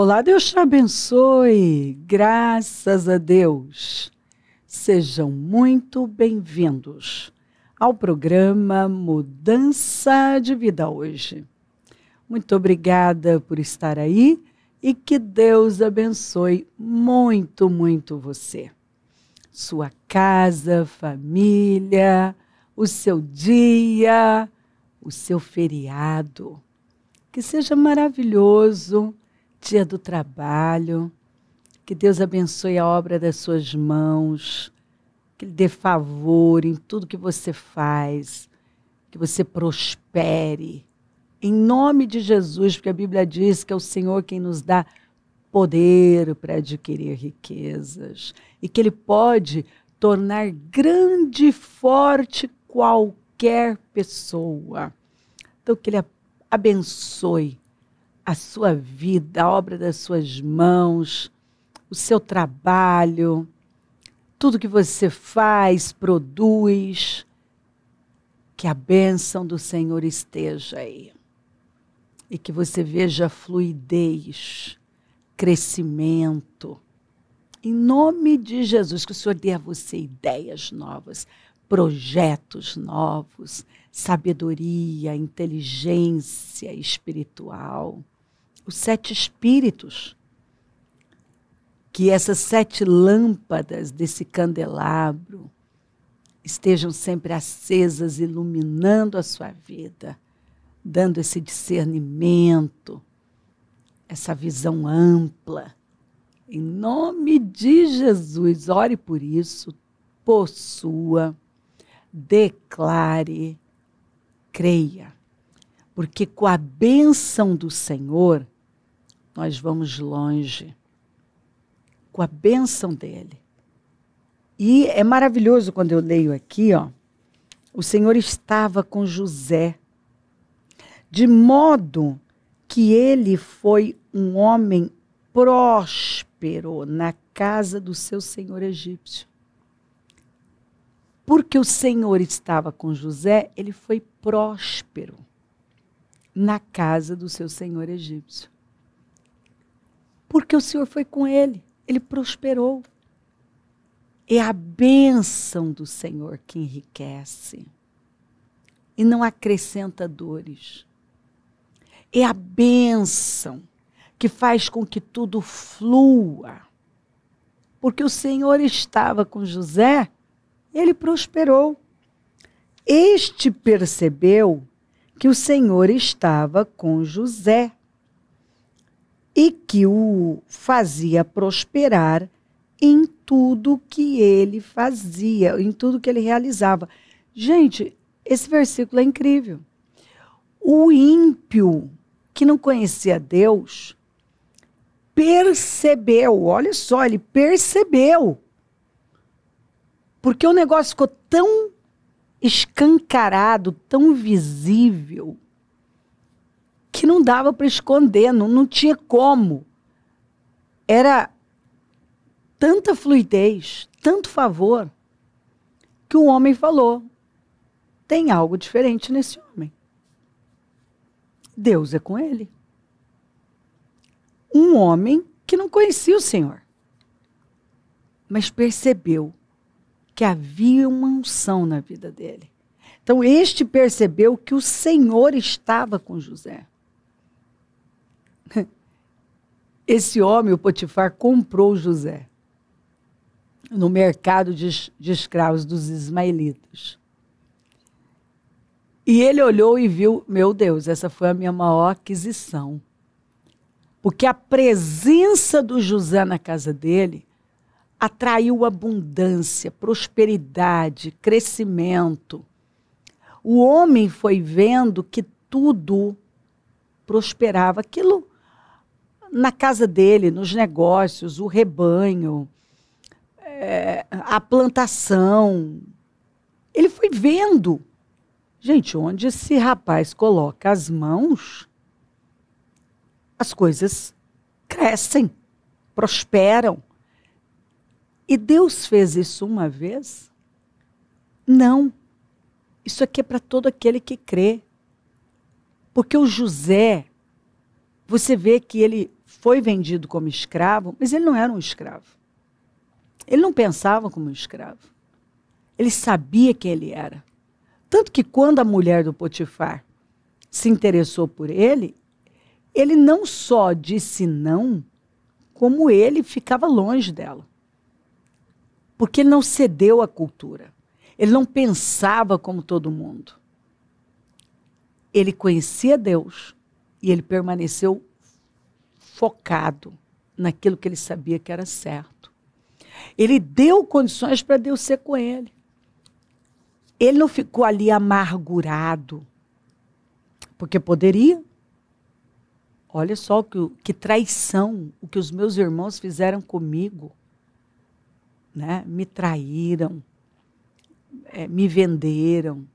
Olá, Deus te abençoe, graças a Deus. Sejam muito bem-vindos ao programa Mudança de Vida hoje. Muito obrigada por estar aí e que Deus abençoe muito, muito você. Sua casa, família, o seu dia, o seu feriado. Que seja maravilhoso. Dia do trabalho, que Deus abençoe a obra das suas mãos, que Ele dê favor em tudo que você faz, que você prospere, em nome de Jesus, porque a Bíblia diz que é o Senhor quem nos dá poder para adquirir riquezas, e que Ele pode tornar grande e forte qualquer pessoa. Então, que Ele abençoe a sua vida, a obra das suas mãos, o seu trabalho, tudo que você faz, produz, que a bênção do Senhor esteja aí. E que você veja fluidez, crescimento. Em nome de Jesus, que o Senhor dê a você ideias novas, projetos novos, sabedoria, inteligência espiritual. Os 7 espíritos, que essas 7 lâmpadas desse candelabro estejam sempre acesas, iluminando a sua vida, dando esse discernimento, essa visão ampla. Em nome de Jesus, ore por isso, possua, declare, creia, porque com a bênção do Senhor, nós vamos longe, com a bênção dele. E é maravilhoso quando eu leio aqui, o Senhor estava com José, de modo que ele foi um homem próspero na casa do seu senhor egípcio. Porque o Senhor estava com José, ele foi próspero na casa do seu senhor egípcio. Porque o Senhor foi com ele, ele prosperou. É a bênção do Senhor que enriquece e não acrescenta dores. É a bênção que faz com que tudo flua. Porque o Senhor estava com José, ele prosperou. Este percebeu que o Senhor estava com José e que o fazia prosperar em tudo que ele fazia, em tudo que ele realizava. Gente, esse versículo é incrível. O ímpio, que não conhecia Deus, percebeu, olha só, ele percebeu. Porque o negócio ficou tão escancarado, tão visível, que não dava para esconder, não tinha como. Era tanta fluidez, tanto favor, que o homem falou, tem algo diferente nesse homem. Deus é com ele. Um homem que não conhecia o Senhor, mas percebeu que havia uma unção na vida dele. Então, este percebeu que o Senhor estava com José. Esse homem, o Potifar, comprou José no mercado de escravos dos ismaelitas. E ele olhou e viu, meu Deus, essa foi a minha maior aquisição. Porque a presença do José na casa dele atraiu abundância, prosperidade, crescimento. O homem foi vendo que tudo prosperava. Aquilo na casa dele, nos negócios, o rebanho, a plantação. Ele foi vendo. Gente, onde esse rapaz coloca as mãos, as coisas crescem, prosperam. E Deus fez isso uma vez? Não. Isso aqui é para todo aquele que crê. Porque o José, você vê que ele foi vendido como escravo, mas ele não era um escravo. Ele não pensava como um escravo. Ele sabia quem ele era. Tanto que quando a mulher do Potifar se interessou por ele, ele não só disse não, como ele ficava longe dela. Porque ele não cedeu à cultura. Ele não pensava como todo mundo. Ele conhecia Deus e ele permaneceu focado naquilo que ele sabia que era certo. Ele deu condições para Deus ser com ele. Ele não ficou ali amargurado, porque poderia. Olha só que traição, o que os meus irmãos fizeram comigo, né? Me traíram, me venderam,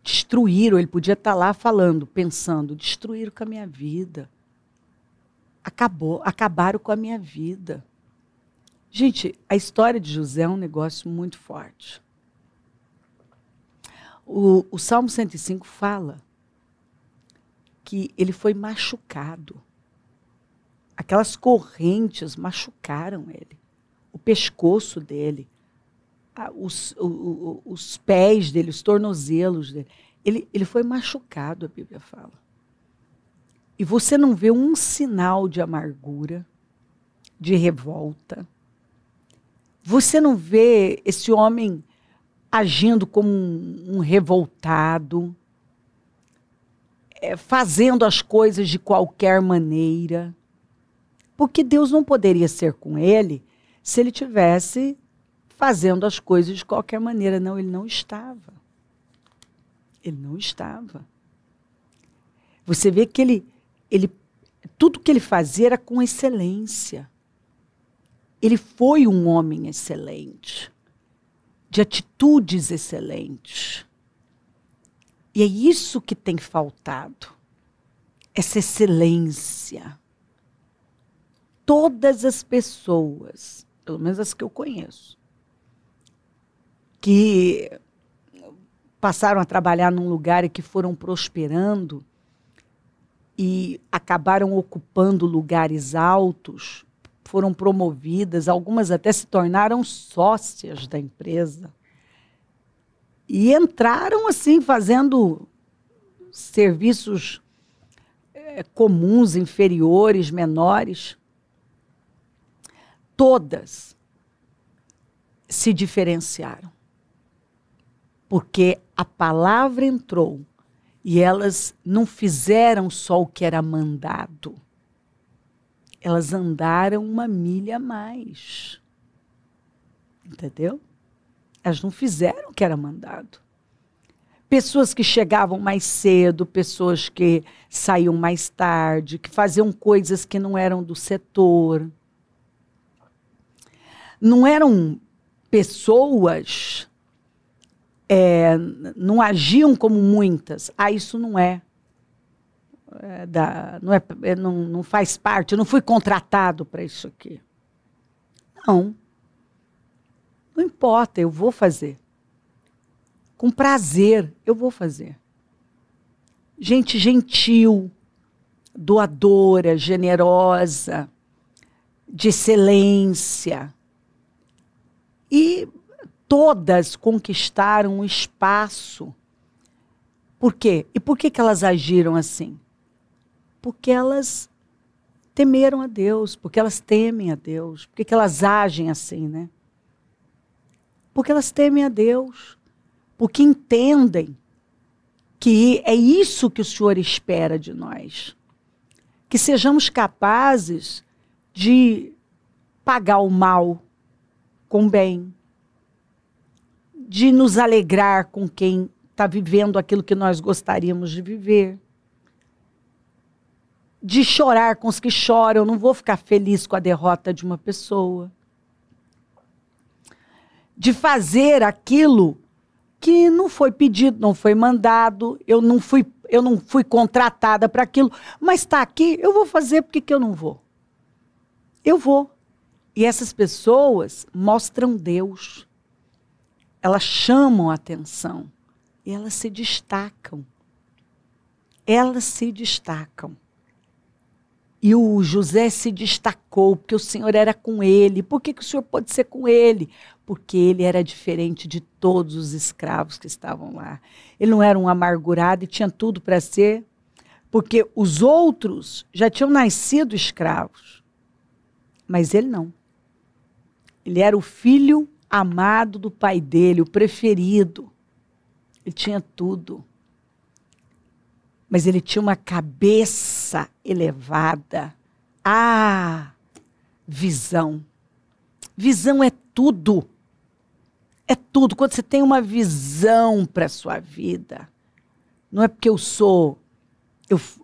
destruíram. Ele podia estar lá falando, pensando, destruíram com a minha vida. Acabaram com a minha vida. Gente, a história de José é um negócio muito forte. O Salmo 105 fala que ele foi machucado. Aquelas correntes machucaram ele. O pescoço dele, os pés dele, os tornozelos dele. Ele foi machucado, a Bíblia fala. E você não vê um sinal de amargura, de revolta. Você não vê esse homem agindo como um revoltado, fazendo as coisas de qualquer maneira. Porque Deus não poderia ser com ele se ele tivesse fazendo as coisas de qualquer maneira. Não, ele não estava. Ele não estava. Você vê que tudo que ele fazia era com excelência. Ele foi um homem excelente, de atitudes excelentes. E é isso que tem faltado, essa excelência. Todas as pessoas, pelo menos as que eu conheço, que passaram a trabalhar num lugar e que foram prosperando e acabaram ocupando lugares altos, foram promovidas, algumas até se tornaram sócias da empresa. E entraram assim, fazendo serviços comuns, inferiores, menores. Todas se diferenciaram. Porque a palavra entrou e elas não fizeram só o que era mandado. Elas andaram uma milha a mais. Entendeu? Elas não fizeram o que era mandado. Pessoas que chegavam mais cedo, pessoas que saíam mais tarde, que faziam coisas que não eram do setor. Não eram pessoas, não agiam como muitas. Isso não é. Não faz parte, eu não fui contratado para isso aqui. Não. Não importa, eu vou fazer. Com prazer, eu vou fazer. Gente gentil, doadora, generosa, de excelência. E todas conquistaram um espaço. Por quê? E por que elas agiram assim? Porque elas temeram a Deus, porque elas temem a Deus. Por que elas agem assim, né? Porque elas temem a Deus, porque entendem que é isso que o Senhor espera de nós. Que sejamos capazes de pagar o mal com bem, de nos alegrar com quem está vivendo aquilo que nós gostaríamos de viver, de chorar com os que choram. Eu não vou ficar feliz com a derrota de uma pessoa. De fazer aquilo que não foi pedido, não foi mandado, eu não fui contratada para aquilo, mas está aqui, eu vou fazer, por que eu não vou? Eu vou. E essas pessoas mostram Deus. Elas chamam a atenção e elas se destacam. Elas se destacam. E o José se destacou, porque o Senhor era com ele. Por que o Senhor pode ser com ele? Porque ele era diferente de todos os escravos que estavam lá. Ele não era um amargurado e tinha tudo para ser, porque os outros já tinham nascido escravos. Mas ele não. Ele era o filho amado do pai dele, o preferido. Ele tinha tudo. Mas ele tinha uma cabeça elevada. Visão. Visão é tudo. É tudo. Quando você tem uma visão para a sua vida, não é porque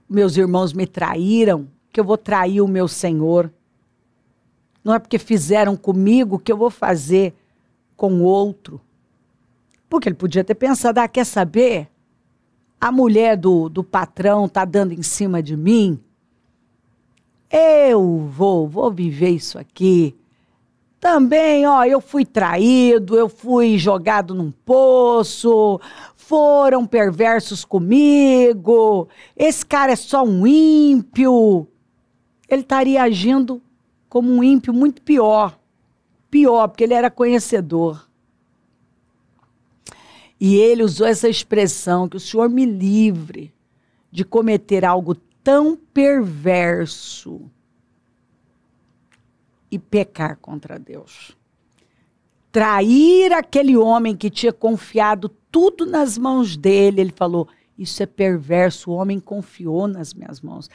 meus irmãos me traíram que eu vou trair o meu Senhor. Não é porque fizeram comigo que eu vou fazer com o outro. Porque ele podia ter pensado, quer saber? A mulher do patrão está dando em cima de mim, eu vou viver isso aqui. Também, eu fui traído, eu fui jogado num poço, foram perversos comigo, esse cara é só um ímpio. Ele estaria agindo como um ímpio muito pior, porque ele era conhecedor. E ele usou essa expressão, que o Senhor me livre de cometer algo tão perverso e pecar contra Deus. Trair aquele homem que tinha confiado tudo nas mãos dele. Ele falou, isso é perverso, o homem confiou nas minhas mãos.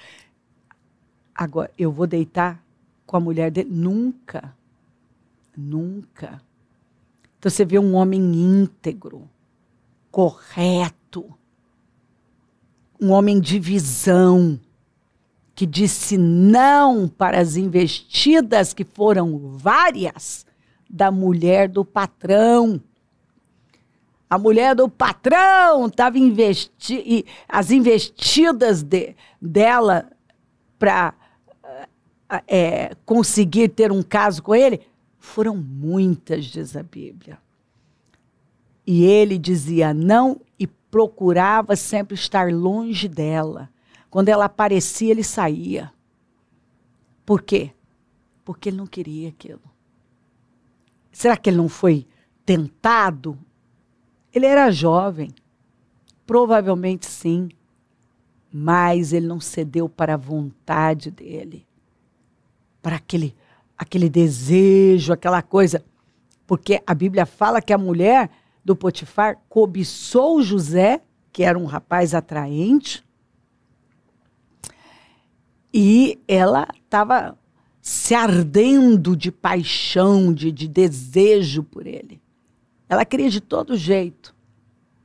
Agora, eu vou deitar com a mulher dele? Nunca. Nunca. Então você vê um homem íntegro, correto, um homem de visão, que disse não para as investidas, que foram várias, da mulher do patrão. A mulher do patrão estava as investidas dela para conseguir ter um caso com ele, foram muitas, diz a Bíblia. E ele dizia não e procurava sempre estar longe dela. Quando ela aparecia, ele saía. Por quê? Porque ele não queria aquilo. Será que ele não foi tentado? Ele era jovem. Provavelmente sim. Mas ele não cedeu para a vontade dele. Para aquele desejo, aquela coisa. Porque a Bíblia fala que a mulher do Potifar cobiçou José, que era um rapaz atraente, e ela estava se ardendo de paixão, de desejo por ele. Ela queria de todo jeito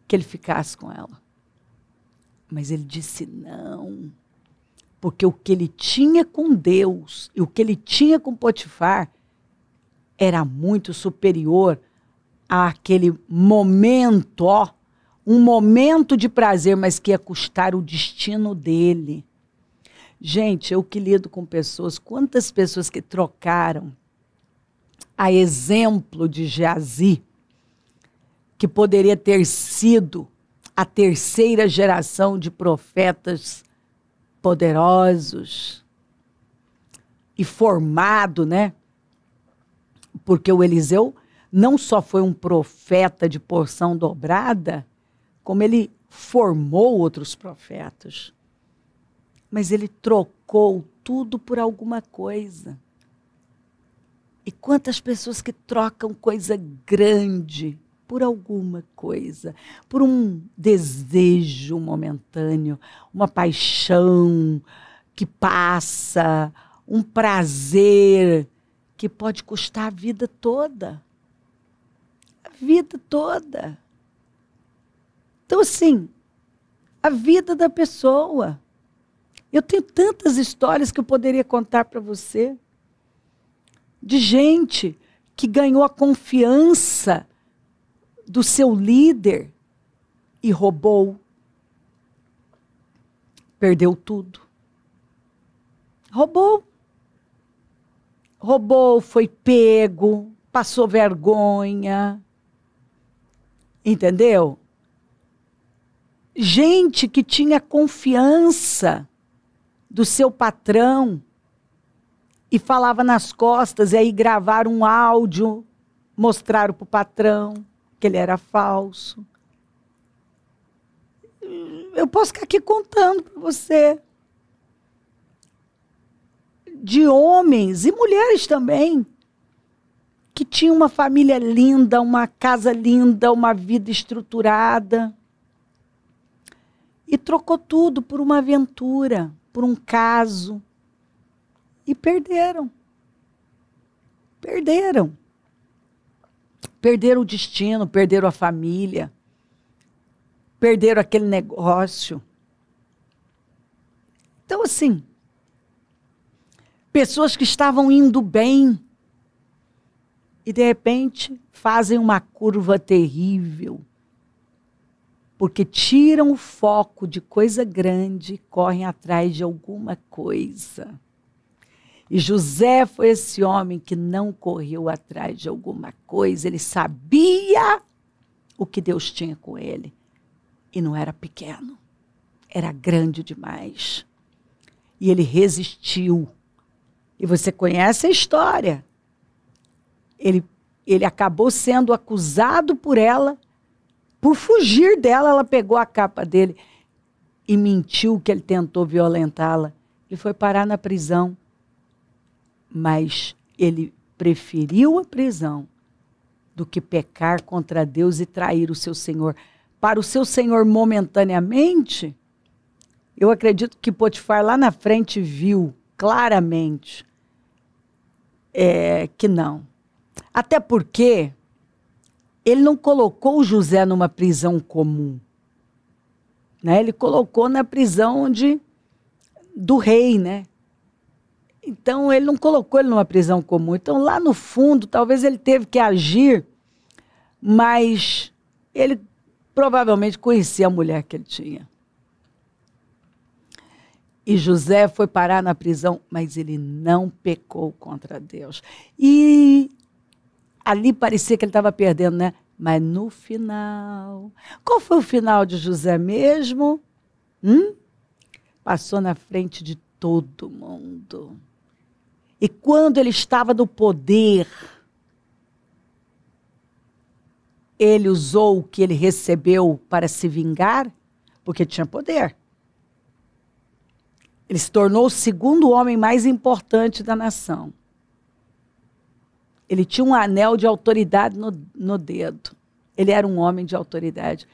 que ele ficasse com ela. Mas ele disse não, porque o que ele tinha com Deus e o que ele tinha com Potifar era muito superior àquele momento, um momento de prazer, mas que ia custar o destino dele. Gente, eu que lido com pessoas, quantas pessoas que trocaram, a exemplo de Geazi, que poderia ter sido a terceira geração de profetas poderosos e formado, né? Porque o Eliseu não só foi um profeta de porção dobrada, como ele formou outros profetas. Mas ele trocou tudo por alguma coisa. E quantas pessoas que trocam coisa grande por alguma coisa, por um desejo momentâneo, uma paixão que passa, um prazer que pode custar a vida toda. A vida toda. Então, assim, a vida da pessoa. Eu tenho tantas histórias que eu poderia contar para você, de gente que ganhou a confiança do seu líder e roubou, perdeu tudo. Roubou, foi pego, passou vergonha, entendeu? Gente que tinha confiança do seu patrão e falava nas costas, e aí gravaram um áudio, mostraram para o patrão que ele era falso. Eu posso ficar aqui contando para você. De homens e mulheres também, que tinham uma família linda, uma casa linda, uma vida estruturada. E trocou tudo por uma aventura, por um caso. E perderam. Perderam. Perderam o destino, perderam a família. Perderam aquele negócio. Então, assim, pessoas que estavam indo bem e, de repente, fazem uma curva terrível, porque tiram o foco de coisa grande e correm atrás de alguma coisa. E José foi esse homem que não correu atrás de alguma coisa, ele sabia o que Deus tinha com ele. E não era pequeno, era grande demais. E ele resistiu. E você conhece a história. Ele acabou sendo acusado por ela, por fugir dela, ela pegou a capa dele e mentiu que ele tentou violentá-la. Ele foi parar na prisão. Mas ele preferiu a prisão do que pecar contra Deus e trair o seu Senhor. Para o seu Senhor, momentaneamente, eu acredito que Potifar lá na frente viu claramente que não. Até porque ele não colocou José numa prisão comum. Né? Ele colocou na prisão do rei, né? Então, ele não colocou ele numa prisão comum. Então, lá no fundo, talvez ele teve que agir, mas ele provavelmente conhecia a mulher que ele tinha. E José foi parar na prisão, mas ele não pecou contra Deus. E ali parecia que ele estava perdendo, né? Mas no final... Qual foi o final de José mesmo? Passou na frente de todo mundo. E quando ele estava no poder, ele usou o que ele recebeu para se vingar, porque tinha poder. Ele se tornou o segundo homem mais importante da nação. Ele tinha um anel de autoridade no dedo. Ele era um homem de autoridade.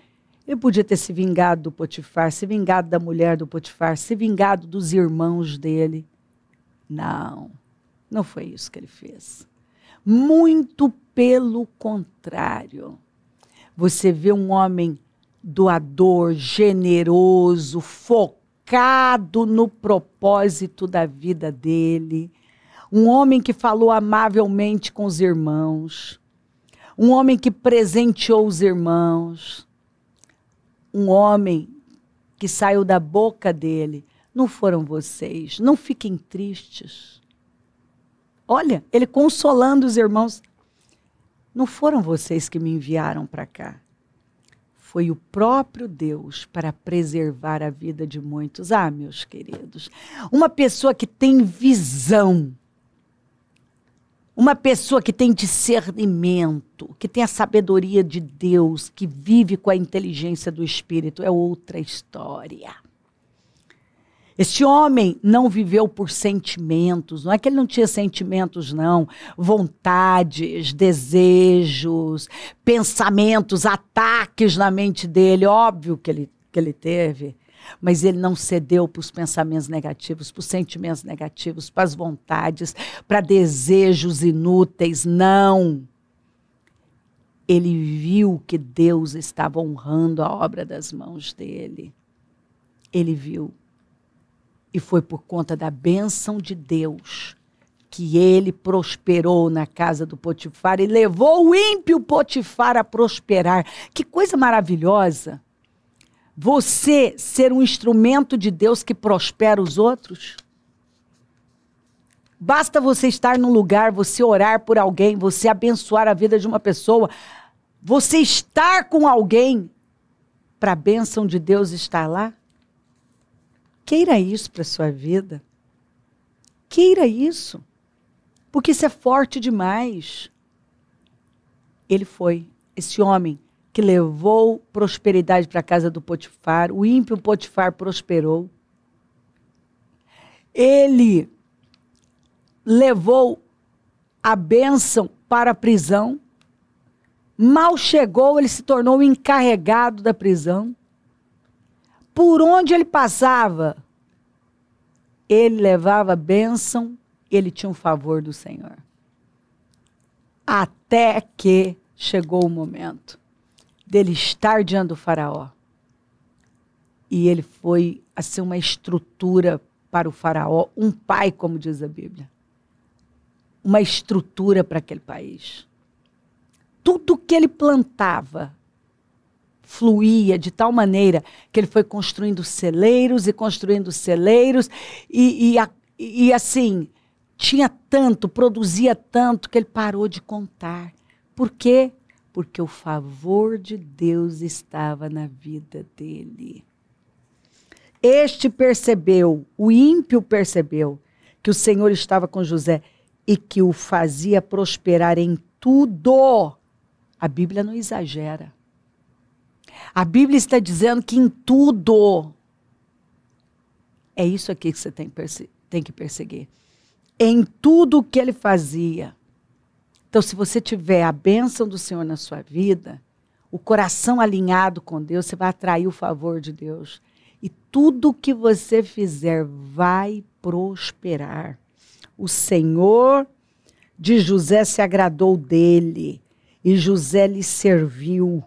Ele podia ter se vingado do Potifar, se vingado da mulher do Potifar, se vingado dos irmãos dele. Não. Não foi isso que ele fez. Muito pelo contrário. Você vê um homem doador, generoso, focado no propósito da vida dele. Um homem que falou amavelmente com os irmãos. Um homem que presenteou os irmãos. Um homem que saiu da boca dele. Não foram vocês. Não fiquem tristes. Olha, ele consolando os irmãos. Não foram vocês que me enviaram para cá. Foi o próprio Deus para preservar a vida de muitos. Ah, meus queridos, uma pessoa que tem visão, uma pessoa que tem discernimento, que tem a sabedoria de Deus, que vive com a inteligência do Espírito, é outra história. Este homem não viveu por sentimentos, não é que ele não tinha sentimentos, não. Vontades, desejos, pensamentos, ataques na mente dele, óbvio que ele teve. Mas ele não cedeu para os pensamentos negativos, para os sentimentos negativos, para as vontades, para desejos inúteis, não. Ele viu que Deus estava honrando a obra das mãos dele. Ele viu. E foi por conta da bênção de Deus que ele prosperou na casa do Potifar e levou o ímpio Potifar a prosperar. Que coisa maravilhosa! Você ser um instrumento de Deus que prospera os outros. Basta você estar num lugar, você orar por alguém, você abençoar a vida de uma pessoa, você estar com alguém para a bênção de Deus estar lá. Queira isso para a sua vida. Queira isso. porque isso é forte demais. Ele foi esse homem que levou prosperidade para a casa do Potifar. O ímpio Potifar prosperou. Ele levou a bênção para a prisão. Mal chegou, ele se tornou o encarregado da prisão. Por onde ele passava, ele levava a bênção, ele tinha um favor do Senhor. Até que chegou o momento dele estar diante do faraó. E ele foi assim uma estrutura para o faraó, um pai, como diz a Bíblia. Uma estrutura para aquele país. Tudo que ele plantava fluía de tal maneira que ele foi construindo celeiros e assim, tinha tanto, produzia tanto que ele parou de contar. Por quê? Porque o favor de Deus estava na vida dele. Este percebeu, o ímpio percebeu que o Senhor estava com José e que o fazia prosperar em tudo. A Bíblia não exagera. A Bíblia está dizendo que em tudo. É isso aqui que você tem que perseguir. Em tudo o que ele fazia. Então, se você tiver a bênção do Senhor na sua vida, o coração alinhado com Deus, você vai atrair o favor de Deus. E tudo que você fizer vai prosperar. O Senhor de José se agradou dele e José lhe serviu.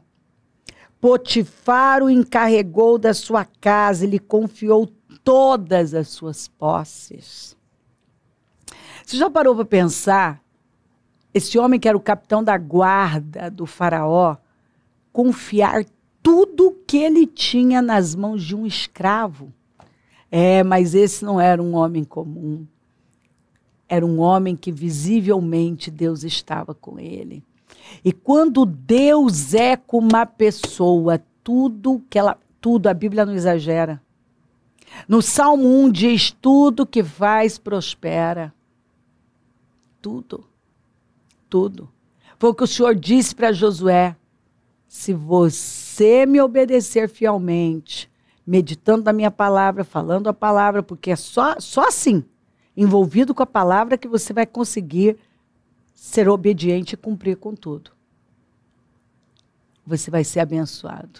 Potifar o encarregou da sua casa e lhe confiou todas as suas posses. Você já parou para pensar? Esse homem que era o capitão da guarda do faraó, confiar tudo que ele tinha nas mãos de um escravo. Mas esse não era um homem comum. Era um homem que visivelmente Deus estava com ele. E quando Deus é com uma pessoa, tudo, a Bíblia não exagera. No Salmo 1 diz, tudo que faz prospera. Tudo. Tudo. Foi o que o Senhor disse para Josué. Se você me obedecer fielmente, meditando na minha palavra, falando a palavra, porque é só assim, envolvido com a palavra, que você vai conseguir ser obediente e cumprir com tudo. Você vai ser abençoado.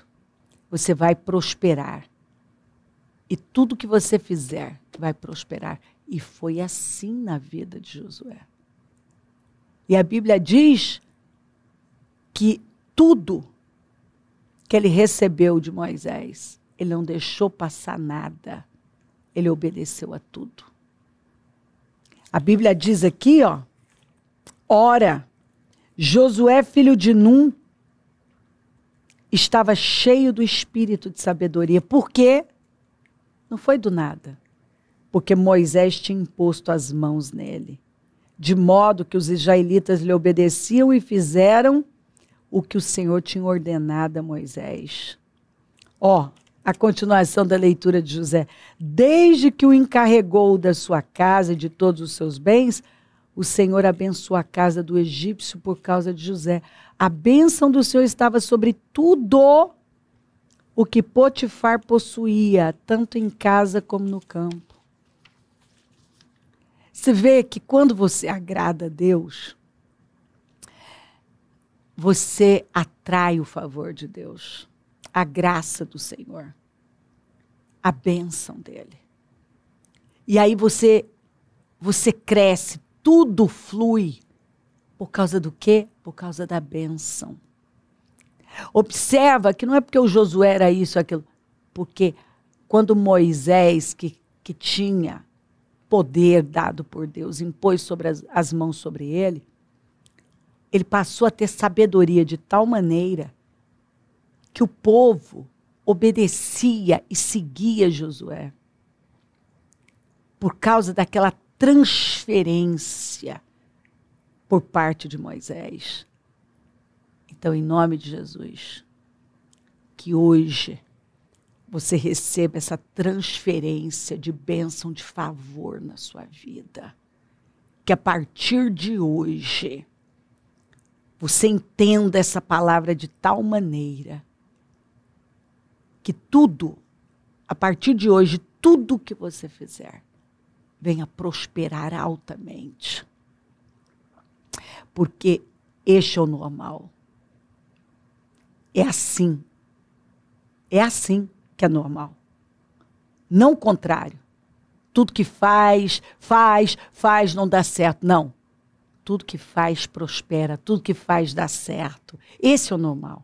Você vai prosperar. E tudo que você fizer vai prosperar. E foi assim na vida de Josué. E a Bíblia diz que tudo que ele recebeu de Moisés, ele não deixou passar nada. Ele obedeceu a tudo. A Bíblia diz aqui, ora, Josué, filho de Num, estava cheio do espírito de sabedoria. Por quê? Não foi do nada. Porque Moisés tinha imposto as mãos nele. De modo que os israelitas lhe obedeciam e fizeram o que o Senhor tinha ordenado a Moisés. A continuação da leitura de José. Desde que o encarregou da sua casa e de todos os seus bens, o Senhor abençoou a casa do egípcio por causa de José. A bênção do Senhor estava sobre tudo o que Potifar possuía, tanto em casa como no campo. Você vê que quando você agrada a Deus, você atrai o favor de Deus, a graça do Senhor, a bênção dele. E aí você cresce, tudo flui. Por causa do quê? Por causa da bênção. Observa que não é porque o Josué era isso, aquilo. Porque quando Moisés, que tinha poder dado por Deus, impôs sobre as mãos sobre ele, ele passou a ter sabedoria de tal maneira que o povo obedecia e seguia Josué. Por causa daquela transferência por parte de Moisés. Então, em nome de Jesus, que hoje você receba essa transferência de bênção, de favor na sua vida. que a partir de hoje você entenda essa palavra de tal maneira que tudo, a partir de hoje, tudo que você fizer, venha prosperar altamente. Porque este é o normal. É assim. É assim que é normal. Não o contrário. Tudo que faz, não dá certo. Não. Tudo que faz prospera, tudo que faz dá certo. Esse é o normal.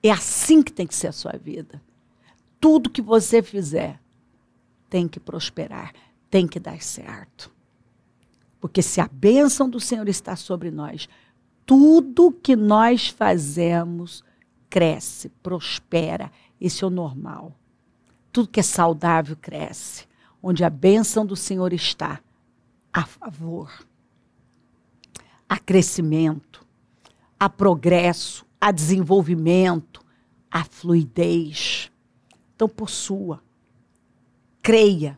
É assim que tem que ser a sua vida. Tudo que você fizer tem que prosperar, tem que dar certo. Porque se a bênção do Senhor está sobre nós, tudo que nós fazemos cresce, prospera. Esse é o normal. Tudo que é saudável cresce. Onde a bênção do Senhor está, há favor, há crescimento, há progresso, há desenvolvimento, há fluidez. Então, possua, creia,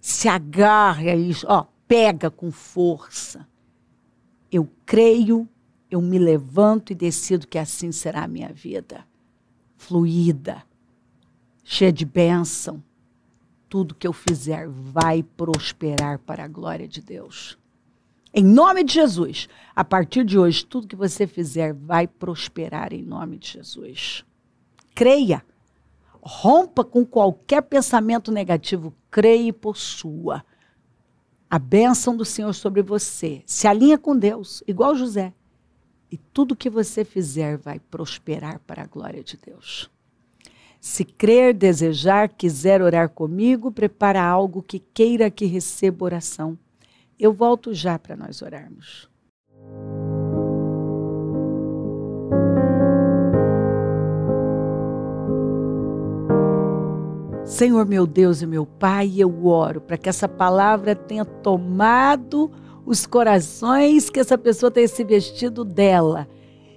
se agarre a isso, pega com força. Eu creio, eu me levanto e decido que assim será a minha vida. Fluida, cheia de bênção. Tudo que eu fizer vai prosperar para a glória de Deus. Em nome de Jesus, a partir de hoje, tudo que você fizer vai prosperar em nome de Jesus. Creia. Rompa com qualquer pensamento negativo. Creia e possua. A bênção do Senhor sobre você. Se alinha com Deus, igual José. E tudo que você fizer vai prosperar para a glória de Deus. Se crer, desejar, quiser orar comigo, prepara algo que queira que receba oração. Eu volto já para nós orarmos. Senhor, meu Deus e meu Pai, eu oro para que essa palavra tenha tomado os corações, que essa pessoa tenha se vestido dela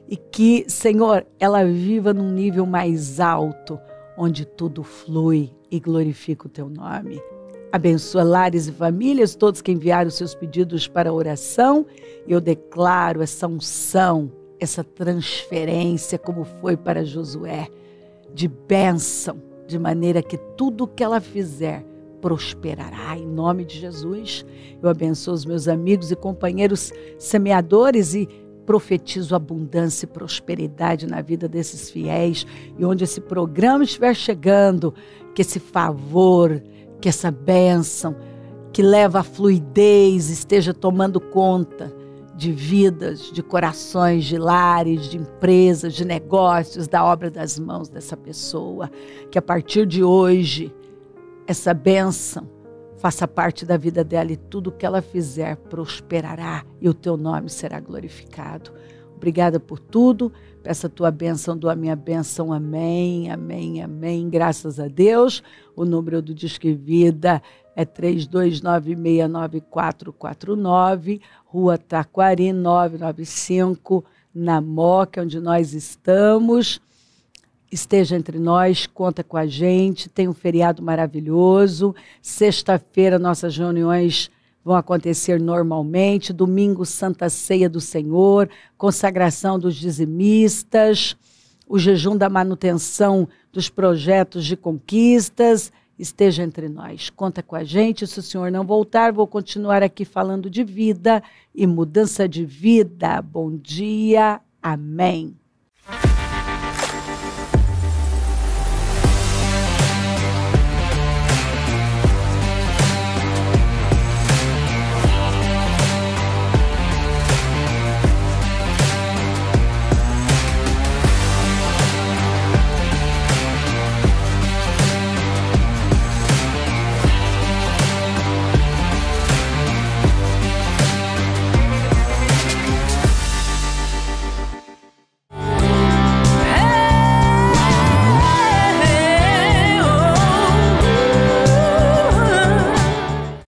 e que, Senhor, ela viva num nível mais alto, onde tudo flui e glorifica o teu nome. Abençoa lares e famílias, todos que enviaram seus pedidos para a oração. Eu declaro essa unção, essa transferência, como foi para Josué, de bênção, de maneira que tudo que ela fizer prosperará. Em nome de Jesus, eu abençoo os meus amigos e companheiros semeadores e profetizo abundância e prosperidade na vida desses fiéis. E onde esse programa estiver chegando, que esse favor, que essa bênção, que leva a fluidez, esteja tomando conta de vidas, de corações, de lares, de empresas, de negócios, da obra das mãos dessa pessoa. Que a partir de hoje, essa bênção faça parte da vida dela e tudo que ela fizer prosperará e o teu nome será glorificado. Obrigada por tudo. Peço a tua bênção, dou a minha bênção. Amém, amém, amém. Graças a Deus. O número do Disque Vida é 32969449, Rua Taquari 995, na Moca, onde nós estamos. Esteja entre nós, conta com a gente, tem um feriado maravilhoso. Sexta-feira nossas reuniões vão acontecer normalmente. Domingo, Santa Ceia do Senhor, consagração dos dizimistas, o jejum da manutenção dos projetos de conquistas. Esteja entre nós, conta com a gente. Se o Senhor não voltar, vou continuar aqui falando de vida e mudança de vida. Bom dia, amém.